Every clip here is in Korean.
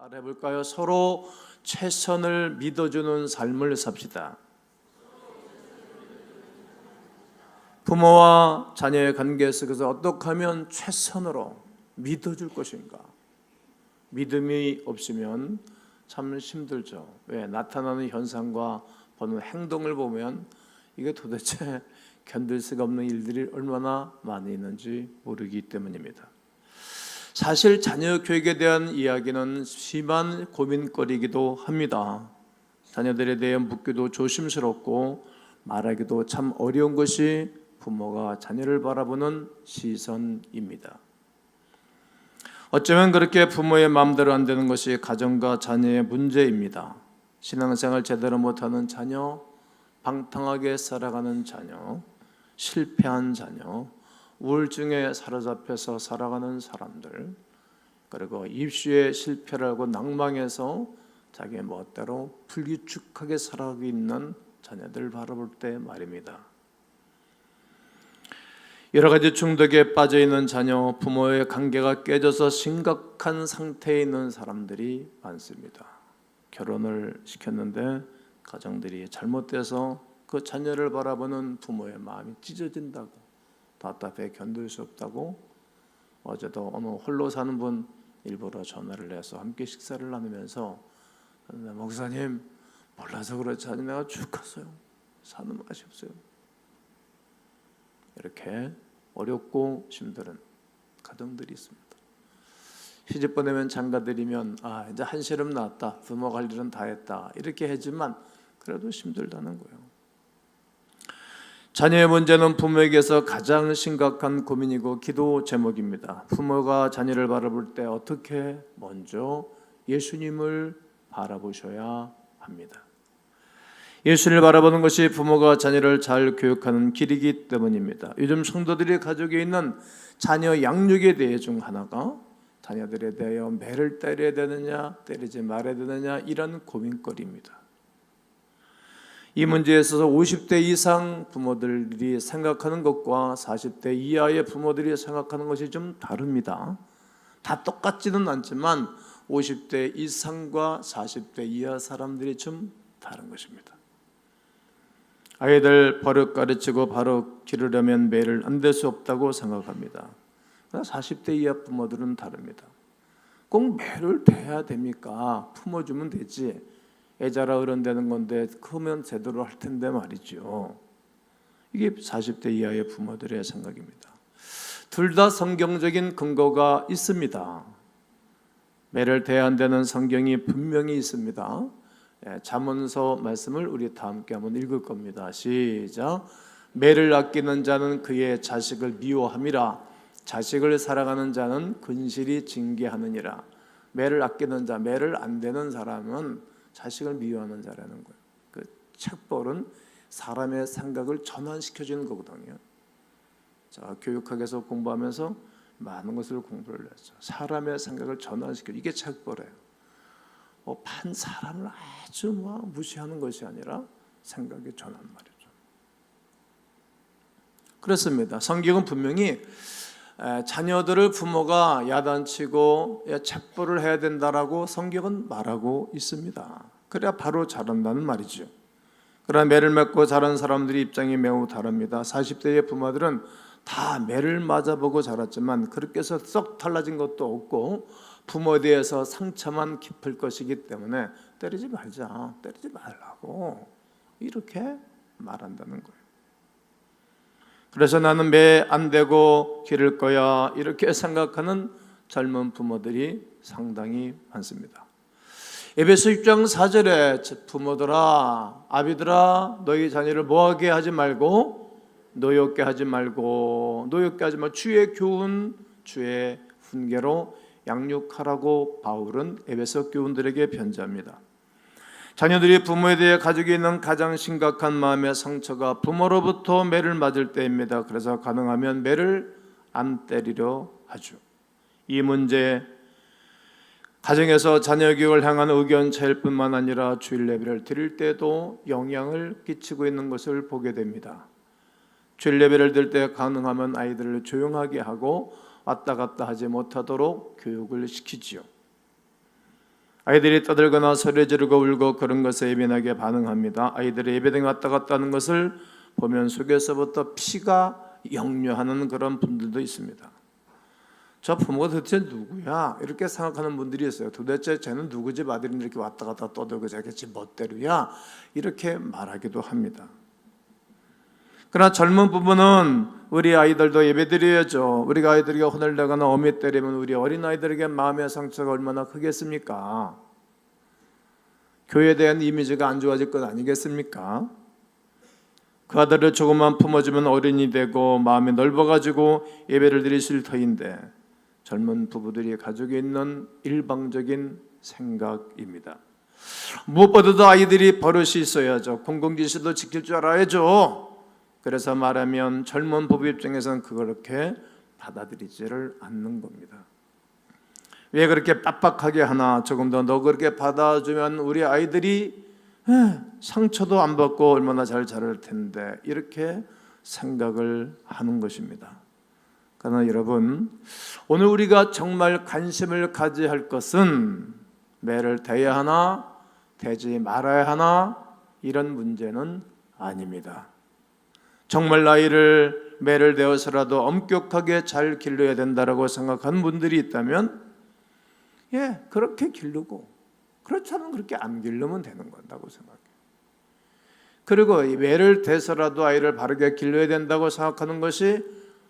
따라해볼까요? 서로 최선을 믿어주는 삶을 삽시다. 부모와 자녀의 관계 속에서 어떻게 하면 최선으로 믿어줄 것인가? 믿음이 없으면 참 힘들죠. 왜? 나타나는 현상과 보는 행동을 보면 이게 도대체 견딜 수가 없는 일들이 얼마나 많이 있는지 모르기 때문입니다. 사실 자녀 교육에 대한 이야기는 심한 고민거리이기도 합니다. 자녀들에 대해 묻기도 조심스럽고 말하기도 참 어려운 것이 부모가 자녀를 바라보는 시선입니다. 어쩌면 그렇게 부모의 마음대로 안 되는 것이 가정과 자녀의 문제입니다. 신앙생활 제대로 못하는 자녀, 방탕하게 살아가는 자녀, 실패한 자녀, 우울증에 사로잡혀서 살아가는 사람들, 그리고 입시에 실패를 하고 낭망해서 자기 멋대로 불규칙하게 살아가고 있는 자녀들을 바라볼 때 말입니다. 여러 가지 중독에 빠져 있는 자녀, 부모의 관계가 깨져서 심각한 상태에 있는 사람들이 많습니다. 결혼을 시켰는데 가정들이 잘못돼서 그 자녀를 바라보는 부모의 마음이 찢어진다고, 답답해 견딜 수 없다고. 어제도 어느 홀로 사는 분 일부러 전화를 해서 함께 식사를 나누면서 목사님, 몰라서 그렇지 않으면 내가 죽겠어요. 사는 맛이 없어요. 이렇게 어렵고 힘든 가정들이 있습니다. 시집 보내면 장가들이면 이제 한시름 났다, 부모가 할 일은 다 했다 이렇게 하지만 그래도 힘들다는 거예요. 자녀의 문제는 부모에게서 가장 심각한 고민이고 기도 제목입니다. 부모가 자녀를 바라볼 때 어떻게 먼저 예수님을 바라보셔야 합니다. 예수를 바라보는 것이 부모가 자녀를 잘 교육하는 길이기 때문입니다. 요즘 성도들이 가지고 있는 자녀 양육에 대해 중 하나가 자녀들에 대하여 매를 때려야 되느냐 때리지 말아야 되느냐 이런 고민거리입니다. 이 문제에 있어서 50대 이상 부모들이 생각하는 것과 40대 이하의 부모들이 생각하는 것이 좀 다릅니다. 다 똑같지는 않지만 50대 이상과 40대 이하 사람들이 좀 다른 것입니다. 아이들 버릇 가르치고 바로 기르려면 매를 안 될 수 없다고 생각합니다. 40대 이하 부모들은 다릅니다. 꼭 매를 대야 됩니까? 품어주면 되지. 애자라 어른 되는 건데 크면 제대로 할 텐데 말이죠. 이게 40대 이하의 부모들의 생각입니다. 둘 다 성경적인 근거가 있습니다. 매를 대야 한다는 성경이 분명히 있습니다. 잠언서 말씀을 우리 다 함께 한번 읽을 겁니다. 시작. 매를 아끼는 자는 그의 자식을 미워함이라. 자식을 사랑하는 자는 근실히 징계하느니라. 매를 아끼는 자, 매를 안 대는 사람은 자식을 미워하는 자라는 거예요. 그 책벌은 사람의 생각을 전환시켜주는 거거든요. 자, 교육학에서 공부하면서 많은 것을 공부를 했죠. 사람의 생각을 전환시켜, 이게 책벌이에요. 반 사람을 아주 무시하는 것이 아니라 생각의 전환 말이죠. 그렇습니다. 성경은 분명히 자녀들을 부모가 야단치고 책벌을 해야 된다라고 성경은 말하고 있습니다. 그래야 바로 자란다는 말이죠. 그러나 매를 맞고 자란 사람들의 입장이 매우 다릅니다. 40대의 부모들은 다 매를 맞아보고 자랐지만 그렇게 해서 썩 달라진 것도 없고 부모에 대해서 상처만 깊을 것이기 때문에 때리지 말자, 때리지 말라고 이렇게 말한다는 거예요. 그래서 나는 매 안 대고 기를 거야 이렇게 생각하는 젊은 부모들이 상당히 많습니다. 에베소 6장 4절에 부모들아, 아비들아, 너희 자녀를 뭐하게 하지 말고 노엽게 하지 말고 주의 교훈, 주의 훈계로 양육하라고 바울은 에베소 교훈들에게 편지합니다. 자녀들이 부모에 대해 가지고 있는 가장 심각한 마음의 상처가 부모로부터 매를 맞을 때입니다. 그래서 가능하면 매를 안 때리려 하죠. 이 문제 가정에서 자녀 교육을 향한 의견 차일 뿐만 아니라 주일 예배를 드릴 때도 영향을 끼치고 있는 것을 보게 됩니다. 주일 예배를 드릴 때 가능하면 아이들을 조용하게 하고 왔다 갔다 하지 못하도록 교육을 시키지요. 아이들이 떠들거나 소리 지르고 울고 그런 것에 예민하게 반응합니다. 아이들이 예배당에 왔다 갔다 하는 것을 보면 속에서부터 피가 역류하는 그런 분들도 있습니다. 저 부모가 도대체 누구야? 이렇게 생각하는 분들이 있어요. 도대체 쟤는 누구 집 아들인데 이렇게 왔다 갔다 떠들고 자기 집 멋대로야? 이렇게 말하기도 합니다. 그러나 젊은 부부는 우리 아이들도 예배드려야죠. 우리가 아이들에게 혼을 내거나 어미 때리면 우리 어린아이들에게 마음의 상처가 얼마나 크겠습니까? 교회에 대한 이미지가 안 좋아질 것 아니겠습니까? 그 아들을 조금만 품어주면 어른이 되고 마음이 넓어가지고 예배를 드리실 터인데 젊은 부부들이 가지고 있는 일방적인 생각입니다. 무엇보다도 아이들이 버릇이 있어야죠. 공공질서도 지킬 줄 알아야죠. 그래서 말하면 젊은 부부 입장에서는 그렇게 받아들이지를 않는 겁니다. 왜 그렇게 빡빡하게 하나? 조금 더 너 그렇게 받아주면 우리 아이들이 상처도 안 받고 얼마나 잘 자랄 텐데 이렇게 생각을 하는 것입니다. 그러나 여러분, 오늘 우리가 정말 관심을 가져야 할 것은 매를 대야 하나 대지 말아야 하나 이런 문제는 아닙니다. 정말 아이를 매를 대어서라도 엄격하게 잘 길러야 된다라고 생각하는 분들이 있다면 그렇게 기르고 그렇지 않으면 그렇게 안 기르면 되는 건다고 생각해요. 그리고 이 매를 대서라도 아이를 바르게 길러야 된다고 생각하는 것이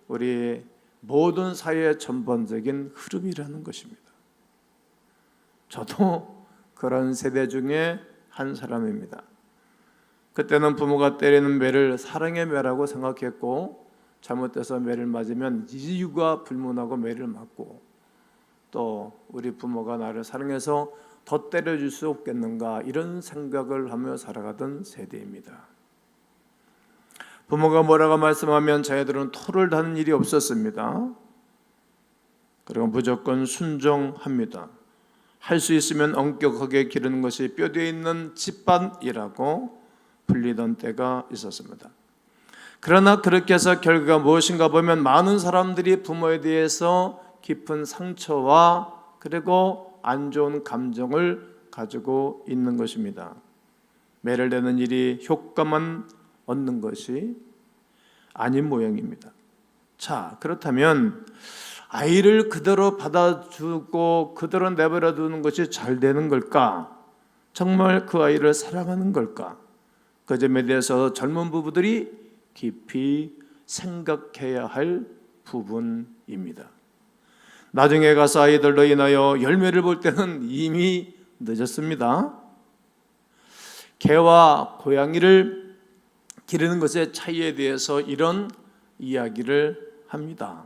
우리 모든 사회의 전반적인 흐름이라는 것입니다. 저도 그런 세대 중에 한 사람입니다. 그때는 부모가 때리는 매를 사랑의 매라고 생각했고 잘못돼서 매를 맞으면 이유가 불문하고 매를 맞고 또 우리 부모가 나를 사랑해서 더 때려줄 수 없겠는가 이런 생각을 하며 살아가던 세대입니다. 부모가 뭐라고 말씀하면 자녀들은 토를 다는 일이 없었습니다. 그리고 무조건 순종합니다. 할 수 있으면 엄격하게 기르는 것이 뼈대에 있는 집안이라고 불리던 때가 있었습니다. 그러나 그렇게 해서 결과가 무엇인가 보면 많은 사람들이 부모에 대해서 깊은 상처와 그리고 안 좋은 감정을 가지고 있는 것입니다. 매를 대는 일이 효과만 얻는 것이 아닌 모양입니다. 자, 그렇다면 아이를 그대로 받아주고 그대로 내버려 두는 것이 잘 되는 걸까? 정말 그 아이를 사랑하는 걸까? 그 점에 대해서 젊은 부부들이 깊이 생각해야 할 부분입니다. 나중에 가서 아이들로 인하여 열매를 볼 때는 이미 늦었습니다. 개와 고양이를 기르는 것의 차이에 대해서 이런 이야기를 합니다.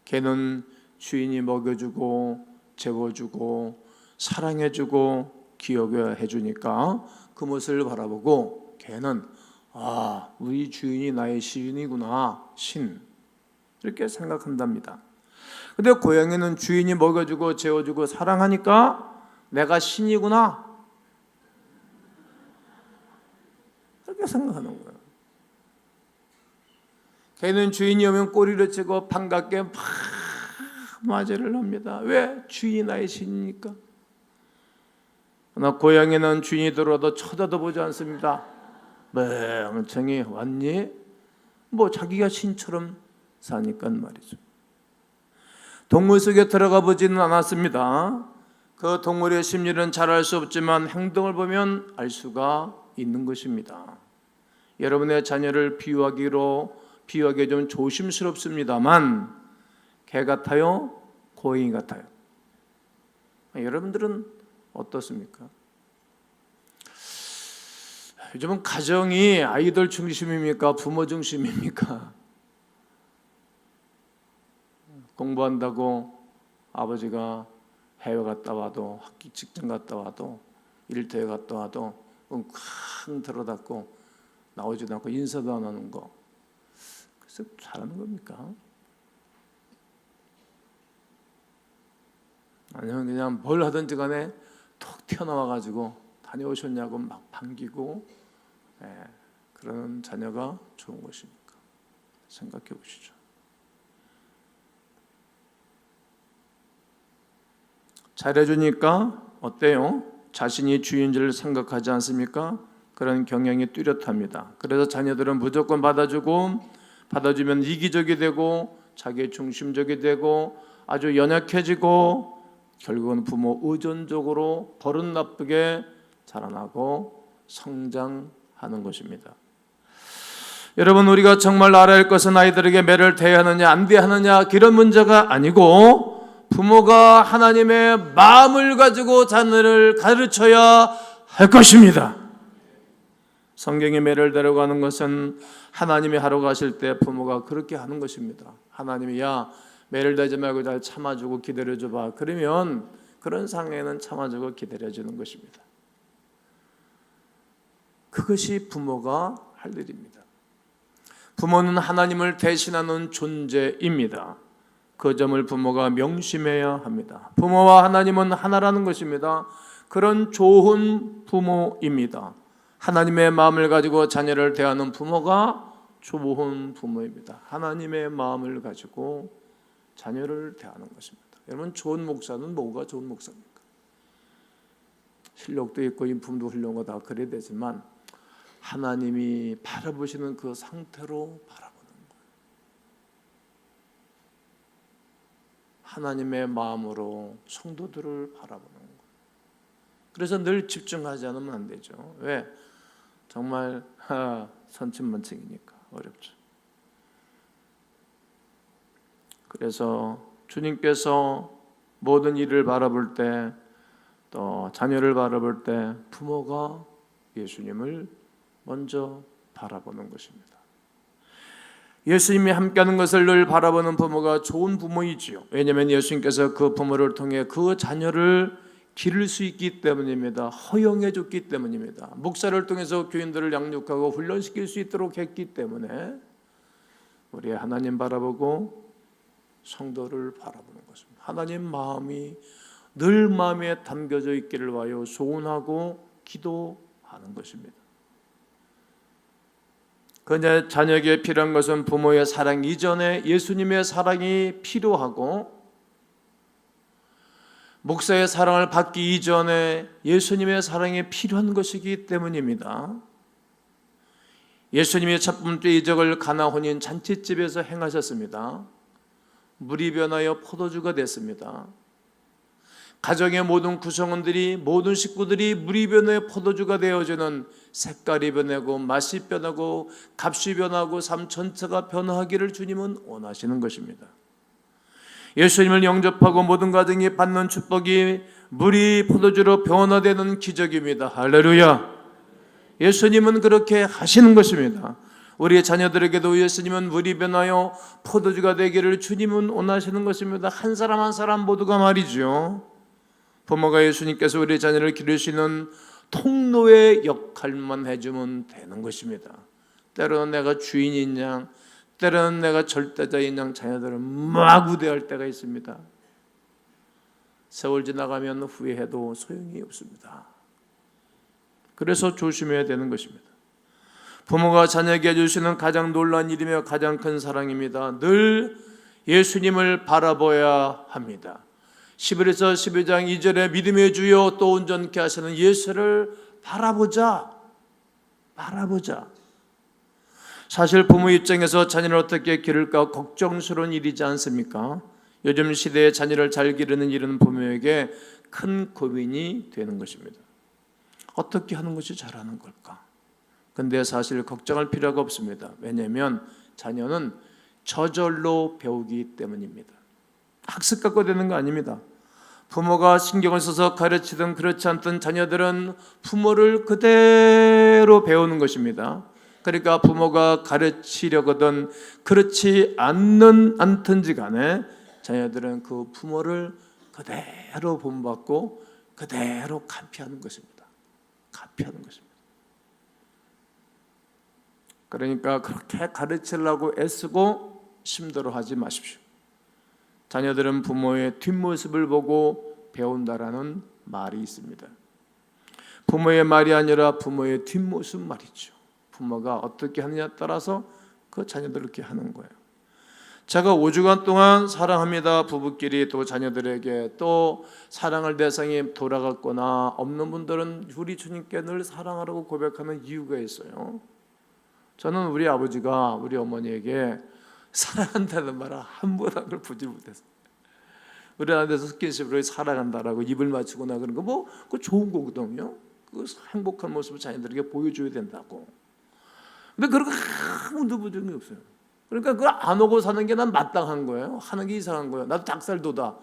개는 주인이 먹여주고 재워주고 사랑해주고 귀여게 해주니까 그 모습을 바라보고 개는 우리 주인이 나의 시인이구나, 신 이렇게 생각한답니다. 근데 고양이는 주인이 먹여주고 재워주고 사랑하니까 내가 신이구나 그렇게 생각하는 거예요. 개는 주인이 오면 꼬리를 치고 반갑게 막 맞이를 합니다. 왜? 주인이 나의 신이니까. 그러나 고양이는 주인이 들어와도 쳐다도 보지 않습니다. 멍청이 왔니? 뭐 자기가 신처럼 사니까 말이죠. 동물 속에 들어가 보지는 않았습니다. 그 동물의 심리는 잘 알 수 없지만 행동을 보면 알 수가 있는 것입니다. 여러분의 자녀를 비유하기 좀 조심스럽습니다만 개 같아요? 고양이 같아요? 여러분들은 어떻습니까? 요즘은 가정이 아이들 중심입니까? 부모 중심입니까? 공부한다고 아버지가 해외 갔다 와도 학기 직장 갔다 와도 일터에 갔다 와도 쾅 들어닫고 나오지도 않고 인사도 안 하는 거 그래서 잘하는 겁니까? 아니면 그냥 뭘 하든지 간에 톡 튀어나와가지고 다녀오셨냐고 막 반기고 그런 자녀가 좋은 것입니까? 생각해 보시죠. 잘해주니까 어때요? 자신이 주인 줄 생각하지 않습니까? 그런 경향이 뚜렷합니다. 그래서 자녀들은 무조건 받아주고, 받아주면 이기적이 되고 자기 중심적이 되고 아주 연약해지고 결국은 부모 의존적으로 버릇 나쁘게 자라나고 성장하는 것입니다. 여러분, 우리가 정말 알아야 할 것은 아이들에게 매를 대하느냐 안 대하느냐 그런 문제가 아니고, 부모가 하나님의 마음을 가지고 자녀를 가르쳐야 할 것입니다. 성경에 매를 대라고 하는 것은 하나님이 하러 가실 때 부모가 그렇게 하는 것입니다. 하나님이 야, 매를 대지 말고 잘 참아주고 기다려줘봐. 그러면 그런 상황에는 참아주고 기다려주는 것입니다. 그것이 부모가 할 일입니다. 부모는 하나님을 대신하는 존재입니다. 그 점을 부모가 명심해야 합니다. 부모와 하나님은 하나라는 것입니다. 그런 좋은 부모입니다. 하나님의 마음을 가지고 자녀를 대하는 부모가 좋은 부모입니다. 하나님의 마음을 가지고 자녀를 대하는 것입니다. 여러분, 좋은 목사는 뭐가 좋은 목사입니까? 실력도 있고 인품도 훌륭한 거 다 그래야 되지만 하나님이 바라보시는 그 상태로 바라보는 거예요. 하나님의 마음으로 성도들을 바라보는 거예요. 그래서 늘 집중하지 않으면 안 되죠. 왜? 정말 선천만층이니까 어렵죠. 그래서 주님께서 모든 일을 바라볼 때, 또 자녀를 바라볼 때 부모가 예수님을 먼저 바라보는 것입니다. 예수님이 함께하는 것을 늘 바라보는 부모가 좋은 부모이지요. 왜냐하면 예수님께서 그 부모를 통해 그 자녀를 기를 수 있기 때문입니다. 허용해 줬기 때문입니다. 목사를 통해서 교인들을 양육하고 훈련시킬 수 있도록 했기 때문에 우리 하나님 바라보고 성도를 바라보는 것입니다. 하나님 마음이 늘 마음에 담겨져 있기를 위하여 소원하고 기도하는 것입니다. 그 자녀에게 필요한 것은 부모의 사랑 이전에 예수님의 사랑이 필요하고, 목사의 사랑을 받기 이전에 예수님의 사랑이 필요한 것이기 때문입니다. 예수님이 첫 번째 이적을 가나 혼인 잔치집에서 행하셨습니다. 물이 변하여 포도주가 됐습니다. 가정의 모든 구성원들이, 모든 식구들이 물이 변하여 포도주가 되어주는, 색깔이 변하고 맛이 변하고 값이 변하고 삶 전체가 변화하기를 주님은 원하시는 것입니다. 예수님을 영접하고 모든 가정이 받는 축복이 물이 포도주로 변화되는 기적입니다. 할렐루야. 예수님은 그렇게 하시는 것입니다. 우리의 자녀들에게도 예수님은 물이 변하여 포도주가 되기를 주님은 원하시는 것입니다. 한 사람 한 사람 모두가 말이죠. 부모가 예수님께서 우리 자녀를 기르시는 통로의 역할만 해주면 되는 것입니다. 때로는 내가 주인인 양, 때로는 내가 절대자인 양 자녀들을 막 우대할 때가 있습니다. 세월 지나가면 후회해도 소용이 없습니다. 그래서 조심해야 되는 것입니다. 부모가 자녀에게 해주시는 가장 놀라운 일이며 가장 큰 사랑입니다. 늘 예수님을 바라봐야 합니다. 11에서 12장 2절에 믿음의 주여 또 온전케 하시는 예수를 바라보자. 사실 부모 입장에서 자녀를 어떻게 기를까 걱정스러운 일이지 않습니까? 요즘 시대에 자녀를 잘 기르는 일은 부모에게 큰 고민이 되는 것입니다. 어떻게 하는 것이 잘하는 걸까? 근데 사실 걱정할 필요가 없습니다. 왜냐하면 자녀는 저절로 배우기 때문입니다. 학습 갖고 되는 거 아닙니다. 부모가 신경을 써서 가르치든 그렇지 않든 자녀들은 부모를 그대로 배우는 것입니다. 그러니까 부모가 가르치려거든 그렇지 않든지 간에 자녀들은 그 부모를 그대로 본받고 그대로 카피하는 것입니다. 그러니까 그렇게 가르치려고 애쓰고 힘들어하지 마십시오. 자녀들은 부모의 뒷모습을 보고 배운다라는 말이 있습니다. 부모의 말이 아니라 부모의 뒷모습 말이죠. 부모가 어떻게 하느냐에 따라서 그 자녀들 그렇게 하는 거예요. 제가 5주간 동안 사랑합니다 부부끼리 또 자녀들에게 또 사랑할 대상이 돌아갔거나 없는 분들은 우리 주님께 늘 사랑하라고 고백하는 이유가 있어요. 저는 우리 아버지가 우리 어머니에게 사랑한다는 말을 한 번 한 걸 보지 못했어요. 우리 아들에서 스킨십으로 사랑한다라고 입을 맞추거나 그런 거 뭐 그거 좋은 거거든요. 그 행복한 모습을 자녀들에게 보여줘야 된다고. 근데 그런 거 아무도 본 적이 없어요. 그러니까 그걸 안 오고 사는 게 난 마땅한 거예요. 하는 게 이상한 거예요. 나도 닭살도다.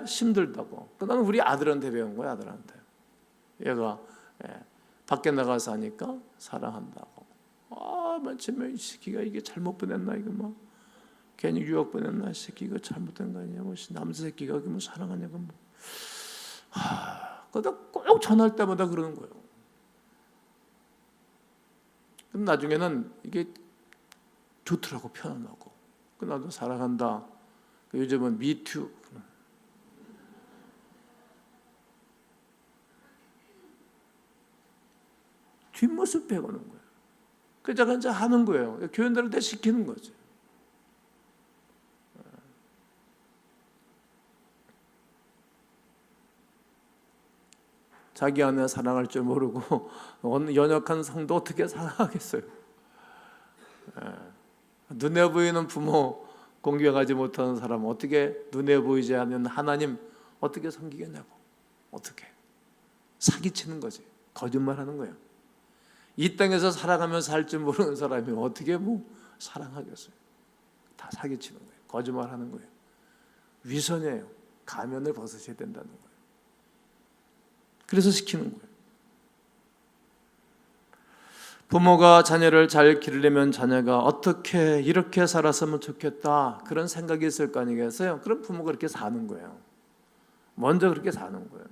힘들다고. 그다음에 우리 아들한테 배운 거야. 아들한테. 얘가 밖에 나가서 하니까 사랑한다고. 마침에 이 새끼가 이게 잘못 보냈나 이거 뭐 괜히 유학 보냈나 이 새끼 이거 잘못된 거 아니야? 뭐 남자 새끼가 뭐 사랑하냐고 뭐. 그러다 꼭 전화할 때마다 그러는 거예요. 그럼 나중에는 이게 좋더라고 편안하고. 나도 사랑한다. 요즘은 미투. 뒷모습 배우는 거예요. 그래서 이제 하는 거예요. 교인들한테 시키는 거죠. 자기 아내 사랑할 줄 모르고 연약한 성도 어떻게 사랑하겠어요? 눈에 보이는 부모 공경하지 못하는 사람 어떻게 눈에 보이지 않는 하나님 어떻게 섬기겠냐고. 어떻게 사기치는 거지. 거짓말하는 거예요. 이 땅에서 살아가며 살 줄 모르는 사람이 어떻게 뭐 사랑하겠어요? 다 사기치는 거예요. 거짓말하는 거예요. 위선이에요. 가면을 벗으셔야 된다는 거예요. 그래서 시키는 거예요. 부모가 자녀를 잘 기르려면 자녀가 어떻게 이렇게 살았으면 좋겠다 그런 생각이 있을 거 아니겠어요? 그럼 부모가 그렇게 사는 거예요. 먼저 그렇게 사는 거예요.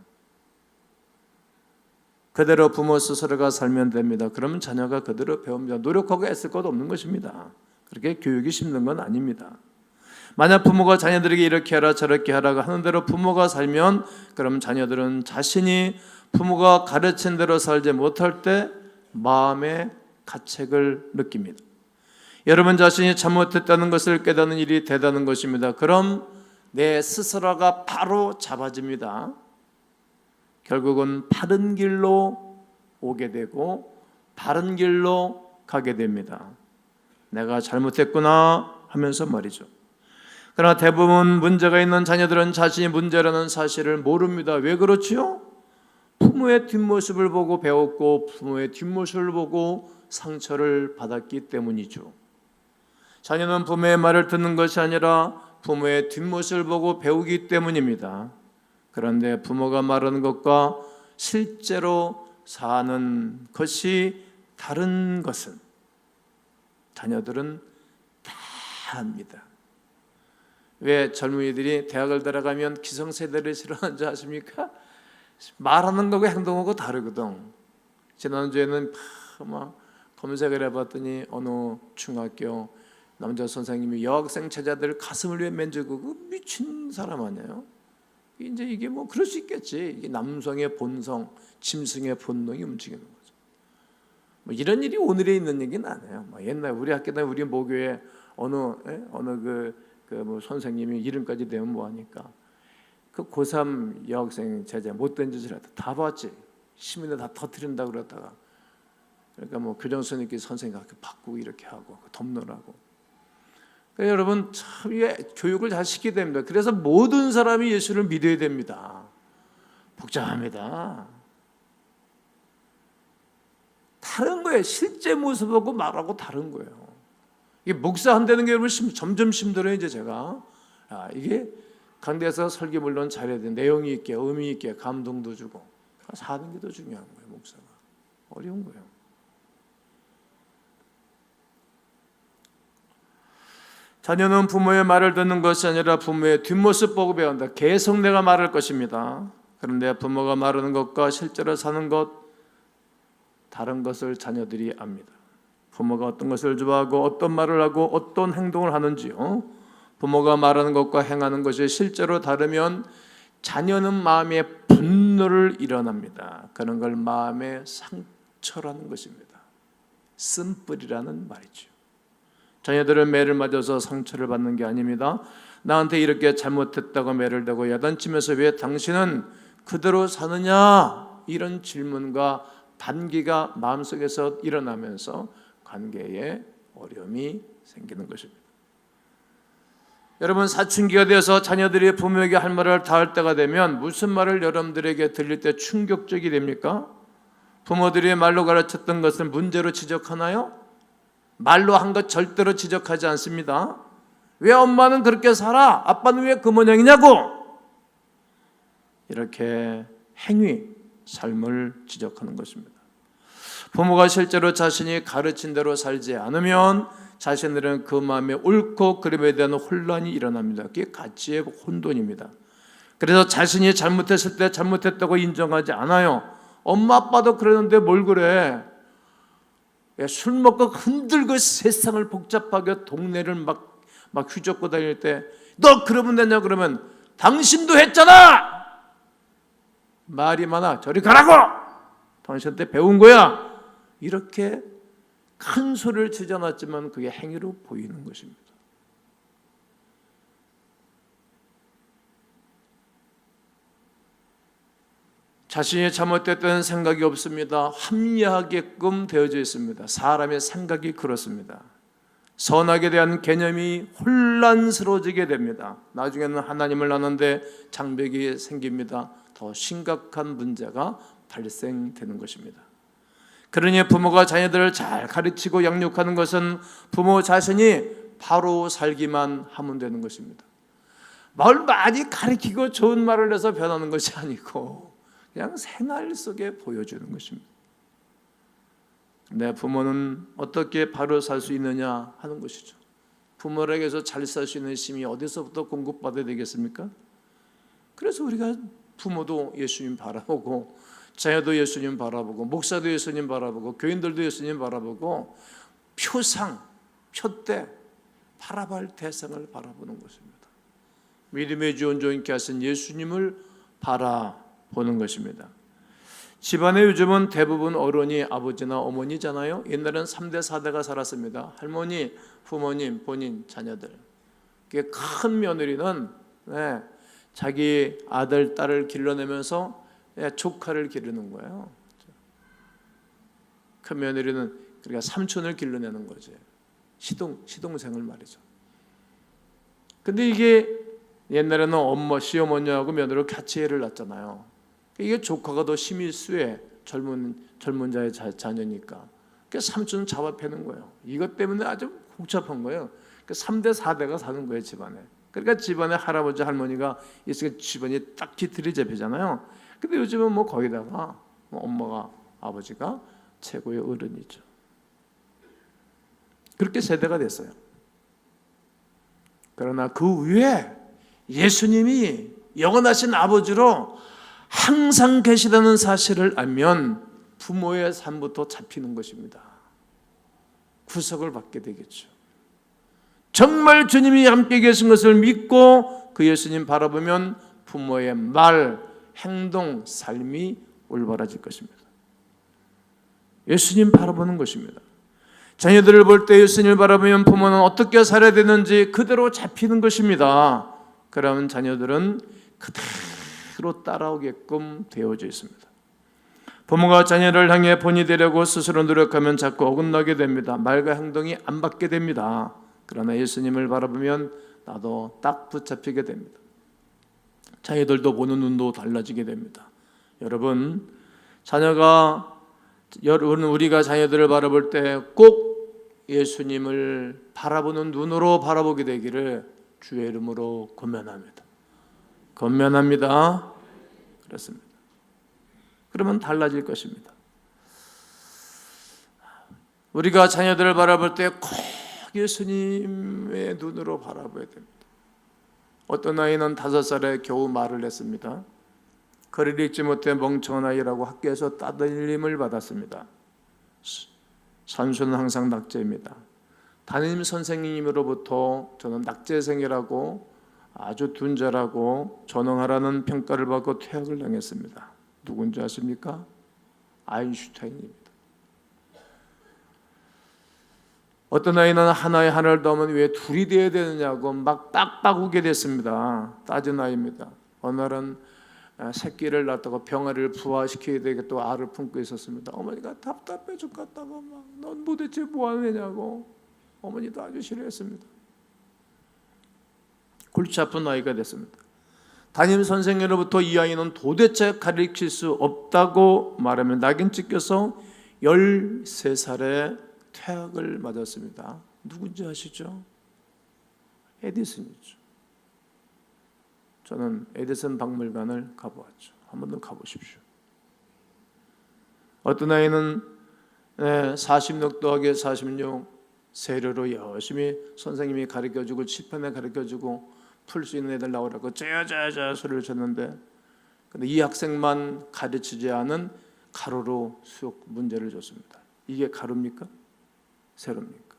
그대로 부모 스스로가 살면 됩니다. 그러면 자녀가 그대로 배웁니다. 노력하고 애쓸 것 없는 것입니다. 그렇게 교육이 힘든 건 아닙니다. 만약 부모가 자녀들에게 이렇게 하라 저렇게 하라고 하는 대로 부모가 살면 그럼 자녀들은 자신이 부모가 가르친 대로 살지 못할 때 마음의 가책을 느낍니다. 여러분 자신이 잘못했다는 것을 깨닫는 일이 대단한 것입니다. 그럼 내 스스로가 바로 잡아집니다. 결국은 바른 길로 오게 되고 바른 길로 가게 됩니다. 내가 잘못했구나 하면서 말이죠. 그러나 대부분 문제가 있는 자녀들은 자신이 문제라는 사실을 모릅니다. 왜 그렇지요? 부모의 뒷모습을 보고 배웠고 부모의 뒷모습을 보고 상처를 받았기 때문이죠. 자녀는 부모의 말을 듣는 것이 아니라 부모의 뒷모습을 보고 배우기 때문입니다. 그런데 부모가 말하는 것과 실제로 사는 것이 다른 것은 자녀들은 다 압니다. 왜 젊은이들이 대학을 들어가면 기성세대를 싫어하는지 아십니까? 말하는 거고 행동하고 다르거든. 지난주에는 막 검색을 해봤더니 어느 중학교 남자 선생님이 여학생 제자들 가슴을 위해 맨주고 그 미친 사람 아니에요? 이제 이게 뭐 그럴 수 있겠지. 이게 남성의 본성, 짐승의 본능이 움직이는 거죠. 뭐 이런 일이 오늘에 있는 얘기는 아니에요. 뭐 옛날 우리 학교 때 우리 모교에 어느 뭐 선생님이 이름까지 되면 뭐 하니까 그 고3 여학생 제자 못된 짓을 했다. 다 봤지. 시민들 다 터뜨린다 그러다가 그러니까 뭐 교장선생님께 선생님 학교 바꾸고 이렇게 하고 덮느라고. 그러니까 여러분 참 교육을 잘 시켜야 됩니다. 그래서 모든 사람이 예수를 믿어야 됩니다. 복잡합니다. 다른 거예요. 실제 모습하고 말하고 다른 거예요. 이게 목사 한다는 게 여러분 점점 힘들어요. 이제 제가 이게 강대에서 설교 물론 잘해야 돼. 내용이 있게 의미 있게 감동도 주고 사는 게 더 중요한 거예요. 목사가 어려운 거예요. 자녀는 부모의 말을 듣는 것이 아니라 부모의 뒷모습 보고 배운다. 계속 내가 말할 것입니다. 그런데 부모가 말하는 것과 실제로 사는 것 다른 것을 자녀들이 압니다. 부모가 어떤 것을 좋아하고 어떤 말을 하고 어떤 행동을 하는지요. 부모가 말하는 것과 행하는 것이 실제로 다르면 자녀는 마음에 분노를 일어납니다. 그런 걸 마음의 상처라는 것입니다. 쓴뿌리라는 말이죠. 자녀들은 매를 맞아서 상처를 받는 게 아닙니다. 나한테 이렇게 잘못했다고 매를 대고 야단치면서 왜 당신은 그대로 사느냐, 이런 질문과 반기가 마음속에서 일어나면서 관계에 어려움이 생기는 것입니다. 여러분, 사춘기가 되어서 자녀들이 부모에게 할 말을 다 할 때가 되면 무슨 말을 여러분들에게 들릴 때 충격적이 됩니까? 부모들이 말로 가르쳤던 것을 문제로 지적하나요? 말로 한 것 절대로 지적하지 않습니다. 왜 엄마는 그렇게 살아? 아빠는 왜 그 모양이냐고! 이렇게 행위, 삶을 지적하는 것입니다. 부모가 실제로 자신이 가르친 대로 살지 않으면 자신들은 그 마음에 옳고 그름에 대한 혼란이 일어납니다. 그게 가치의 혼돈입니다. 그래서 자신이 잘못했을 때 잘못했다고 인정하지 않아요. 엄마 아빠도 그러는데 뭘 그래? 술 먹고 흔들고 세상을 복잡하게 동네를 막 휘젓고 다닐 때 너 그러면 되냐? 그러면 당신도 했잖아! 말이 많아. 저리 가라고! 당신한테 배운 거야. 이렇게 큰 소리를 치지 않았지만 그게 행위로 보이는 것입니다. 자신이 잘못됐다는 생각이 없습니다. 합리하게끔 되어져 있습니다. 사람의 생각이 그렇습니다. 선악에 대한 개념이 혼란스러워지게 됩니다. 나중에는 하나님을 아는데 장벽이 생깁니다. 더 심각한 문제가 발생되는 것입니다. 그러니 부모가 자녀들을 잘 가르치고 양육하는 것은 부모 자신이 바로 살기만 하면 되는 것입니다. 뭘 많이 가르치고 좋은 말을 해서 변하는 것이 아니고 그냥 생활 속에 보여주는 것입니다. 내 부모는 어떻게 바로 살 수 있느냐 하는 것이죠. 부모에게서 잘 살 수 있는 힘이 어디서부터 공급받아야 되겠습니까? 그래서 우리가 부모도 예수님 바라보고 자녀도 예수님 바라보고 목사도 예수님 바라보고 교인들도 예수님 바라보고 표상, 표대, 바라볼 대상을 바라보는 것입니다. 믿음의 주 온전케 하신 예수님을 바라보는 것입니다. 집안에 요즘은 대부분 어른이 아버지나 어머니잖아요. 옛날에는 3대 4대가 살았습니다. 할머니, 부모님, 본인, 자녀들. 큰 며느리는 자기 아들, 딸을 길러내면서 조카를 기르는 거예요. 큰 며느리는 그러니까 삼촌을 길러내는 거죠. 시동생을 말이죠. 근데 이게 옛날에는 엄마, 시어머니하고 며느리로 같이 애를 낳잖아요. 이게 조카가 더 힘이 수에 젊은 자의 자녀니까. 그러니까 삼촌은 잡아 패는 거예요. 이것 때문에 아주 복잡한 거예요. 그러니까 3대 4대가 사는 거예요, 집안에. 그러니까 집안에 할아버지 할머니가 있으니까 집안이 딱 뒤틀이 잡히잖아요. 근데 요즘은 뭐 거기다가 엄마가 아버지가 최고의 어른이죠. 그렇게 세대가 됐어요. 그러나 그 위에 예수님이 영원하신 아버지로 항상 계시다는 사실을 알면 부모의 삶부터 잡히는 것입니다. 구속을 받게 되겠죠. 정말 주님이 함께 계신 것을 믿고 그 예수님 바라보면 부모의 말, 행동, 삶이 올바라질 것입니다. 예수님 바라보는 것입니다. 자녀들을 볼 때 예수님을 바라보면 부모는 어떻게 살아야 되는지 그대로 잡히는 것입니다. 그러면 자녀들은 그대로 따라오게끔 되어져 있습니다. 부모가 자녀를 향해 본이 되려고 스스로 노력하면 자꾸 어긋나게 됩니다. 말과 행동이 안 받게 됩니다. 그러나 예수님을 바라보면 나도 딱 붙잡히게 됩니다. 자녀들도 보는 눈도 달라지게 됩니다. 여러분, 우리가 자녀들을 바라볼 때 꼭 예수님을 바라보는 눈으로 바라보게 되기를 주의 이름으로 권면합니다. 권면합니다. 그렇습니다. 그러면 달라질 것입니다. 우리가 자녀들을 바라볼 때 꼭 예수님의 눈으로 바라봐야 됩니다. 어떤 아이는 5살에 겨우 말을 했습니다. 글을 읽지 못해 멍청한 아이라고 학교에서 따돌림을 받았습니다. 산수는 항상 낙제입니다. 담임 선생님으로부터 저는 낙제생이라고 아주 둔자라고 전형하라는 평가를 받고 퇴학을 당했습니다. 누군지 아십니까? 아인슈타인입니다. 어떤 아이는 하나에 하나를 더하면 왜 둘이 돼야 되느냐고 막 빡빡 우게 됐습니다. 따진 아이입니다. 어느 날은 새끼를 낳다가 병아리를 부화시켜야 되게 또 알을 품고 있었습니다. 어머니가 답답해 죽겠다고 막 넌 도대체 뭐 하느냐고 어머니도 아주 싫어했습니다. 골치 아픈 아이가 됐습니다. 담임 선생님으로부터 이 아이는 도대체 가르칠 수 없다고 말하면 낙인 찍혀서 13살에 퇴학을 맞았습니다. 누군지 아시죠? 에디슨이죠. 저는 에디슨 박물관을 가보았죠. 한 번 더 가보십시오. 어떤 아이는 46 더하기 46 세로로 열심히 선생님이 가르쳐주고 칠판에 가르쳐주고 풀 수 있는 애들 나오라고 짜자자 소리를 쳤는데, 근데 이 학생만 가르치지 않은 가로로 수학 문제를 줬습니다. 이게 가로입니까? 세로입니까?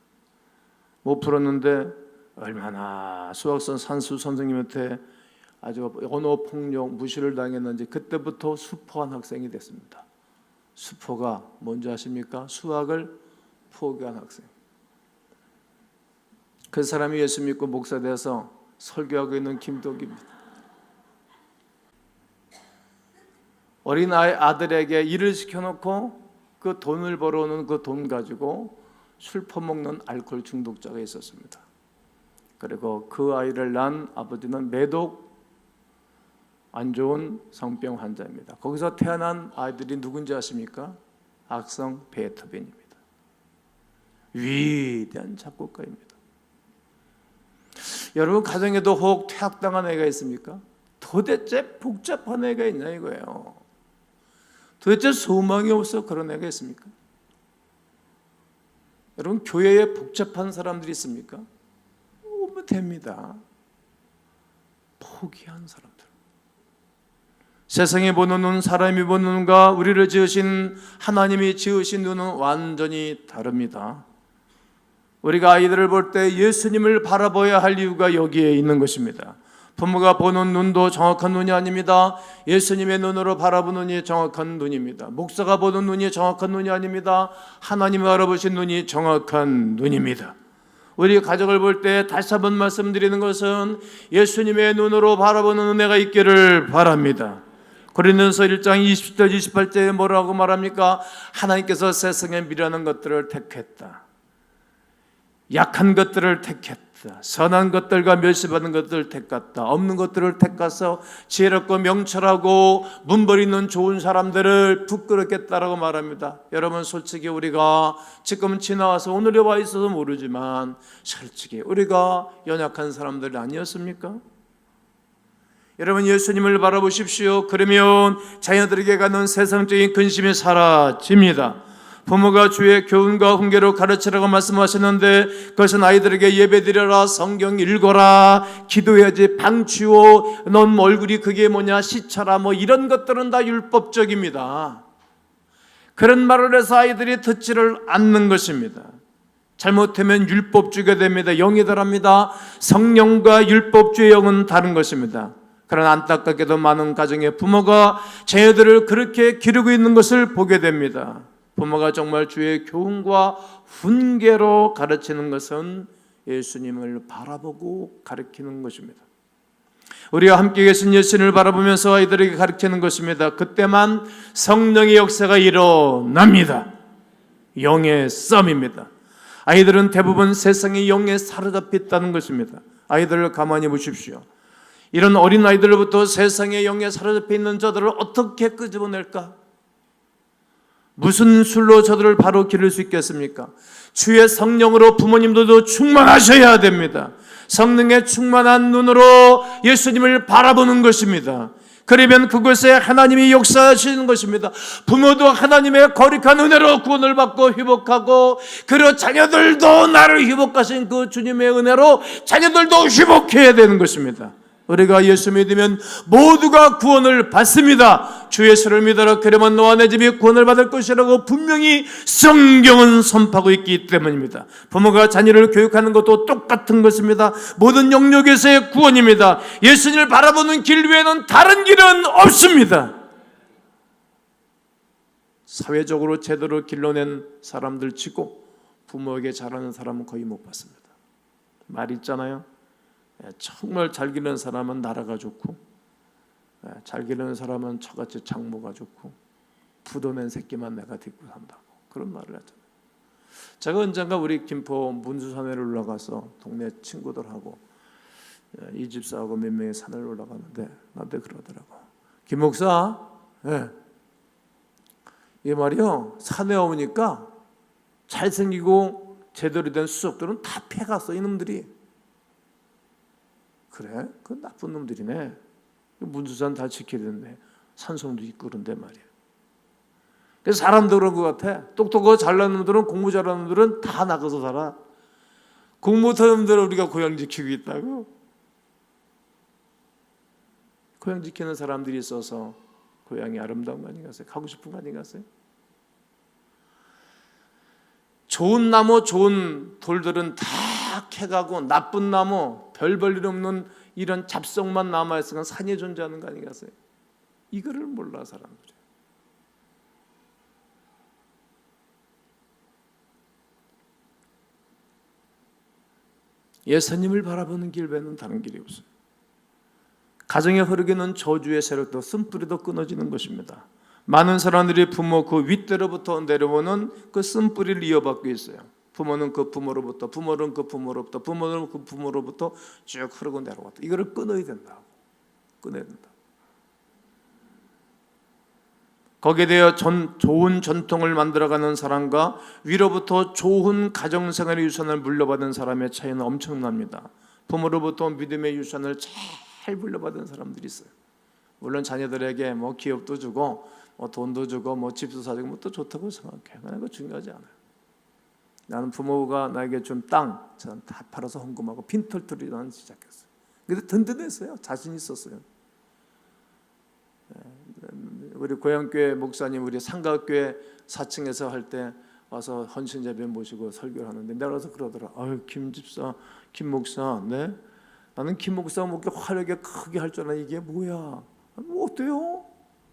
못 풀었는데 얼마나 수학선 산수 선생님한테 아주 언어 폭력 무시를 당했는지 그때부터 수포한 학생이 됐습니다. 수포가 뭔지 아십니까? 수학을 포기한 학생. 그 사람이 예수 믿고 목사 돼서 설교하고 있는 김덕입니다. 어린 아들에게 일을 시켜놓고 그 돈을 벌어오는 그 돈 가지고 술 퍼먹는 알코올 중독자가 있었습니다. 그리고 그 아이를 낳은 아버지는 매독 안 좋은 성병 환자입니다. 거기서 태어난 아이들이 누군지 아십니까? 악성 베토벤입니다. 위대한 작곡가입니다. 여러분 가정에도 혹 퇴학당한 애가 있습니까? 도대체 복잡한 애가 있냐 이거예요. 도대체 소망이 없어 그런 애가 있습니까? 여러분 교회에 복잡한 사람들이 있습니까? 오면 됩니다. 포기한 사람들. 세상이 보는 눈, 사람이 보는 눈과 우리를 지으신 하나님이 지으신 눈은 완전히 다릅니다. 우리가 아이들을 볼 때 예수님을 바라봐야 할 이유가 여기에 있는 것입니다. 부모가 보는 눈도 정확한 눈이 아닙니다. 예수님의 눈으로 바라보는 눈이 정확한 눈입니다. 목사가 보는 눈이 정확한 눈이 아닙니다. 하나님을 알아보신 눈이 정확한 눈입니다. 우리 가족을 볼 때 다시 한번 말씀드리는 것은 예수님의 눈으로 바라보는 은혜가 있기를 바랍니다. 고린도서 1장 20절 28절에 뭐라고 말합니까? 하나님께서 세상에 미련한 것들을 택했다. 약한 것들을 택했다. 선한 것들과 멸시받은 것들을 택했다. 없는 것들을 택해서 지혜롭고 명철하고 문벌 있는 좋은 사람들을 부끄럽겠다라고 말합니다. 여러분 솔직히 우리가 지금 지나와서 오늘에 와 있어서 모르지만 솔직히 우리가 연약한 사람들 아니었습니까? 여러분 예수님을 바라보십시오. 그러면 자녀들에게 가는 세상적인 근심이 사라집니다. 부모가 주의 교훈과 훈계로 가르치라고 말씀하셨는데 그것은 아이들에게 예배드려라, 성경 읽어라, 기도해야지, 방 치워, 넌 얼굴이 그게 뭐냐, 시쳐라, 뭐 이런 것들은 다 율법적입니다. 그런 말을 해서 아이들이 듣지를 않는 것입니다. 잘못하면 율법주의가 됩니다. 영이 다릅니다. 성령과 율법주의 영은 다른 것입니다. 그러나 안타깝게도 많은 가정의 부모가 자녀들을 그렇게 기르고 있는 것을 보게 됩니다. 부모가 정말 주의 교훈과 훈계로 가르치는 것은 예수님을 바라보고 가르치는 것입니다. 우리와 함께 계신 예수님을 바라보면서 아이들에게 가르치는 것입니다. 그때만 성령의 역사가 일어납니다. 영의 싸움입니다. 아이들은 대부분 세상의 영에 사로잡혀 있다는 것입니다. 아이들을 가만히 보십시오. 이런 어린 아이들로부터 세상의 영에 사로잡혀 있는 저들을 어떻게 끄집어낼까? 무슨 술로 저들을 바로 기를 수 있겠습니까? 주의 성령으로 부모님들도 충만하셔야 됩니다. 성령의 충만한 눈으로 예수님을 바라보는 것입니다. 그러면 그곳에 하나님이 역사하시는 것입니다. 부모도 하나님의 거룩한 은혜로 구원을 받고 회복하고, 그리고 자녀들도 나를 회복하신 그 주님의 은혜로 자녀들도 회복해야 되는 것입니다. 우리가 예수 믿으면 모두가 구원을 받습니다. 주 예수를 믿어라, 그러면 너와 내 집이 구원을 받을 것이라고 분명히 성경은 선포하고 있기 때문입니다. 부모가 자녀를 교육하는 것도 똑같은 것입니다. 모든 영역에서의 구원입니다. 예수님을 바라보는 길 외에는 다른 길은 없습니다. 사회적으로 제대로 길러낸 사람들 치고 부모에게 잘하는 사람은 거의 못 봤습니다. 말 있잖아요. 정말 잘 기르는 사람은 나라가 좋고, 잘 기르는 사람은 저같이 장모가 좋고, 부도낸 새끼만 내가 딛고 산다고 그런 말을 하잖아요. 제가 언젠가 우리 김포 문수산에 올라가서 동네 친구들하고 이 집사하고 몇 명이 산을 올라가는데 나한테 그러더라고. 김 목사, 이 말이요, 산에 오니까 잘생기고 제대로 된 수석들은 다 패갔어. 이놈들이. 그래? 그 나쁜 놈들이네. 문수산 다 지켜야 되는데 산성도 있고 그런데 말이야. 그래서 사람도 그런 것 같아. 똑똑하고 잘난 놈들은, 공부 잘하는 놈들은 다 나가서 살아. 공부 못하는 놈들은 우리가 고향 지키고 있다고. 고향 지키는 사람들이 있어서 고향이 아름다운 거 아닌가요? 가고 싶은 거 아닌가요? 좋은 나무, 좋은 돌들은 다 캐가고 나쁜 나무, 별 볼 없는 이런 잡성만 남아있으면 산이 존재하는 거 아닌가요? 이거를 몰라 사람들이. 예수님을 바라보는 길 외에는 다른 길이 없어요. 가정에 흐르기는 저주의 세력도 쓴뿌리도 끊어지는 것입니다. 많은 사람들이 부모 그 윗대로부터 내려오는 그 쓴뿌리를 이어받고 있어요. 부모는 그 부모로부터, 부모는 그 부모로부터, 부모는 그 부모로부터 쭉 흐르고 내려왔다. 이거를 끊어야 된다고. 끊어야 된다. 거기에 대해 좋은 전통을 만들어가는 사람과 위로부터 좋은 가정생활의 유산을 물려받은 사람의 차이는 엄청납니다. 부모로부터 믿음의 유산을 잘 물려받은 사람들이 있어요. 물론 자녀들에게 뭐 기업도 주고 뭐 돈도 주고 뭐 집도 사주고 뭐 또 좋다고 생각해. 그거 중요하지 않아요. 나는 부모가 나에게 준 땅 저는 다 팔아서 헌금하고 빈털터리 나는 시작했어요. 근데 든든했어요. 자신 있었어요. 우리 고향교회 목사님 우리 상가교회 4층에서 할 때 와서 헌신예배 모시고 설교를 하는데 내려와서 그러더라. 아유 김 집사, 김 목사, 네? 나는 김 목사 목에 화려하게 크게 할 줄 알았는데 이게 뭐야? 뭐 어때요?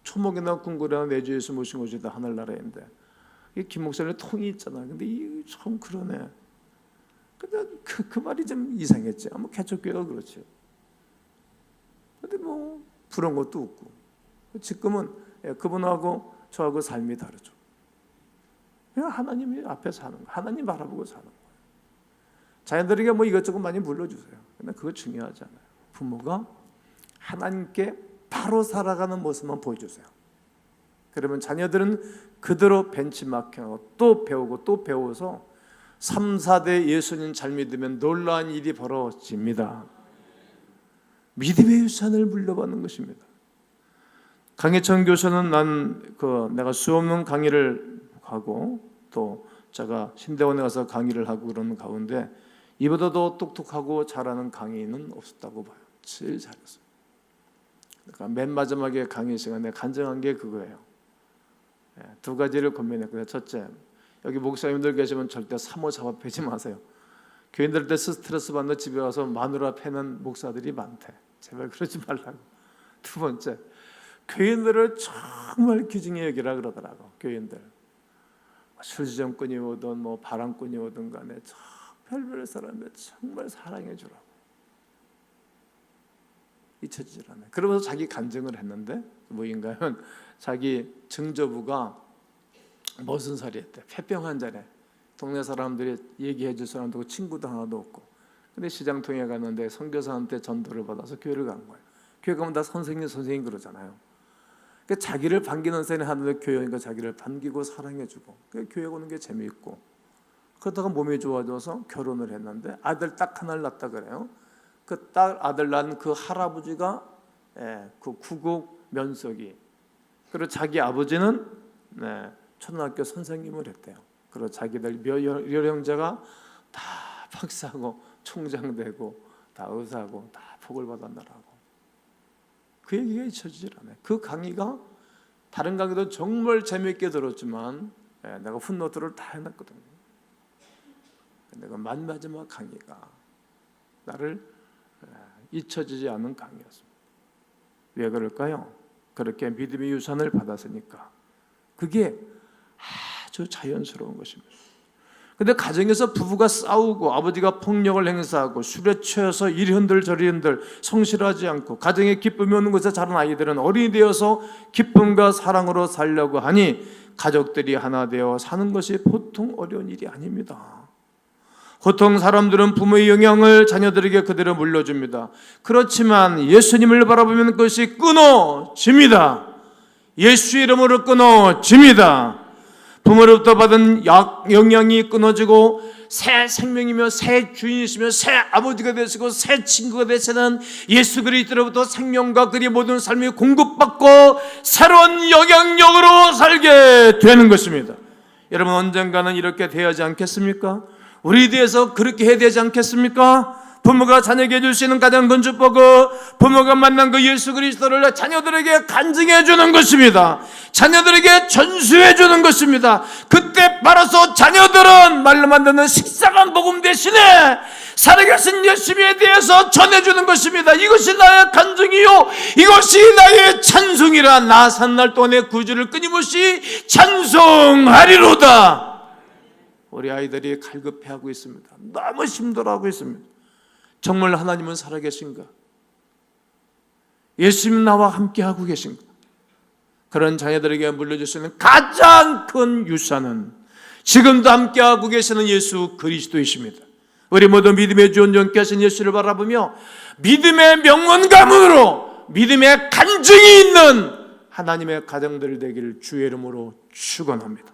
초목이나 궁궐이나 내주에서 모신 곳이다 하늘나라인데 이 김 목사님 통이 있잖아. 근데 이 참 그러네. 근데 그 말이 좀 이상했지. 아마 개척교회가 그렇죠. 근데 뭐 부러운 것도 없고 지금은 그분하고 저하고 삶이 다르죠. 그냥 하나님 앞에 사는 거, 하나님 바라보고 사는 거예요. 자녀들에게 뭐 이것저것 많이 물려주세요. 근데 그거 중요하지 않아요. 부모가 하나님께 바로 살아가는 모습만 보여주세요. 그러면 자녀들은 그대로 벤치마킹하고 또 배우고 또 배워서 3, 4대 예수님 잘 믿으면 놀라운 일이 벌어집니다. 믿음의 유산을 물려받는 것입니다. 강혜천 교수는 내가 수없는 강의를 하고 또 제가 신대원에 가서 강의를 하고 그러는 가운데 이보다 더 똑똑하고 잘하는 강의는 없었다고 봐요. 제일 잘했어요. 그러니까 맨 마지막에 강의 시간에 간증한 게 그거예요. 두 가지를 고민했거든요. 첫째, 여기 목사님들 계시면 절대 사모잡아 패지 마세요. 교인들 때 스트레스 받는 집에 와서 마누라 패는 목사들이 많대. 제발 그러지 말라고. 두 번째, 교인들을 정말 귀중히 여기라 그러더라고. 교인들 술지점꾼이 오든 뭐 바람꾼이 오든 간에 별별 사람들 정말 사랑해 주라고. 잊혀지질 않아요. 그러면서 자기 간증을 했는데 뭐인가 하면 자기 증조부가 무슨 살이 했대. 폐병 환자래. 동네 사람들이 얘기해 줄 사람도 없고 친구도 하나도 없고. 근데 시장통에 갔는데 선교사한테 전도를 받아서 교회를 간 거예요. 교회 가면 다 선생님 그러잖아요. 그러니까 자기를 반기는 셈이 하는데 교회 오니까 자기를 반기고 사랑해주고 교회 오는 게 재미있고 그러다가 몸이 좋아져서 결혼을 했는데 아들 딱 하나를 낳았다 그래요. 그 딸 아들 낳은 그 할아버지가 그 구국 면석이 그리고 자기 아버지는 초등학교 선생님을 했대요. 그리고 자기들 여 형제가 다 박사고 총장되고 다 의사고 다 복을 받았나라고. 그 얘기가 잊혀지질 않아요. 그 강의가 다른 강의도 정말 재미있게 들었지만 내가 풋노트를 다 해놨거든요. 내가 맨 마지막 강의가 나를 잊혀지지 않는 강의였습니다. 왜 그럴까요? 그렇게 믿음의 유산을 받았으니까. 그게 아주 자연스러운 것입니다. 근데 가정에서 부부가 싸우고 아버지가 폭력을 행사하고 술에 취해서 이리 흔들 저리 흔들 성실하지 않고 가정에 기쁨이 오는 곳에 자란 아이들은 어린이 되어서 기쁨과 사랑으로 살려고 하니 가족들이 하나 되어 사는 것이 보통 어려운 일이 아닙니다. 보통 사람들은 부모의 영향을 자녀들에게 그대로 물려줍니다. 그렇지만 예수님을 바라보면 그것이 끊어집니다. 예수 이름으로 끊어집니다. 부모로부터 받은 영향이 끊어지고 새 생명이며 새 주인이시며 새 아버지가 되시고 새 친구가 되시는 예수 그리스도로부터 생명과 그리 모든 삶이 공급받고 새로운 영향력으로 살게 되는 것입니다. 여러분, 언젠가는 이렇게 되어야지 않겠습니까? 우리 뒤에서 그렇게 해야 되지 않겠습니까? 부모가 자녀에게 주시는 가장 큰 축복은 부모가 만난 그 예수 그리스도를 자녀들에게 간증해 주는 것입니다. 자녀들에게 전수해 주는 것입니다. 그때 바라서 자녀들은 말로만 듣는 식상한 복음 대신에 살아계신 예수님에 대해서 전해주는 것입니다. 이것이 나의 간증이요, 이것이 나의 찬송이라. 나 산 날 동안의 구주를 끊임없이 찬송하리로다. 우리 아이들이 갈급해하고 있습니다. 너무 힘들어하고 있습니다. 정말 하나님은 살아계신가? 예수님 나와 함께하고 계신가? 그런 자녀들에게 물려줄 수 있는 가장 큰 유산은 지금도 함께하고 계시는 예수 그리스도이십니다. 우리 모두 믿음의 주 온전케 하신 예수를 바라보며 믿음의 명문가문으로 믿음의 간증이 있는 하나님의 가정들 되기를 주의 이름으로 축원합니다.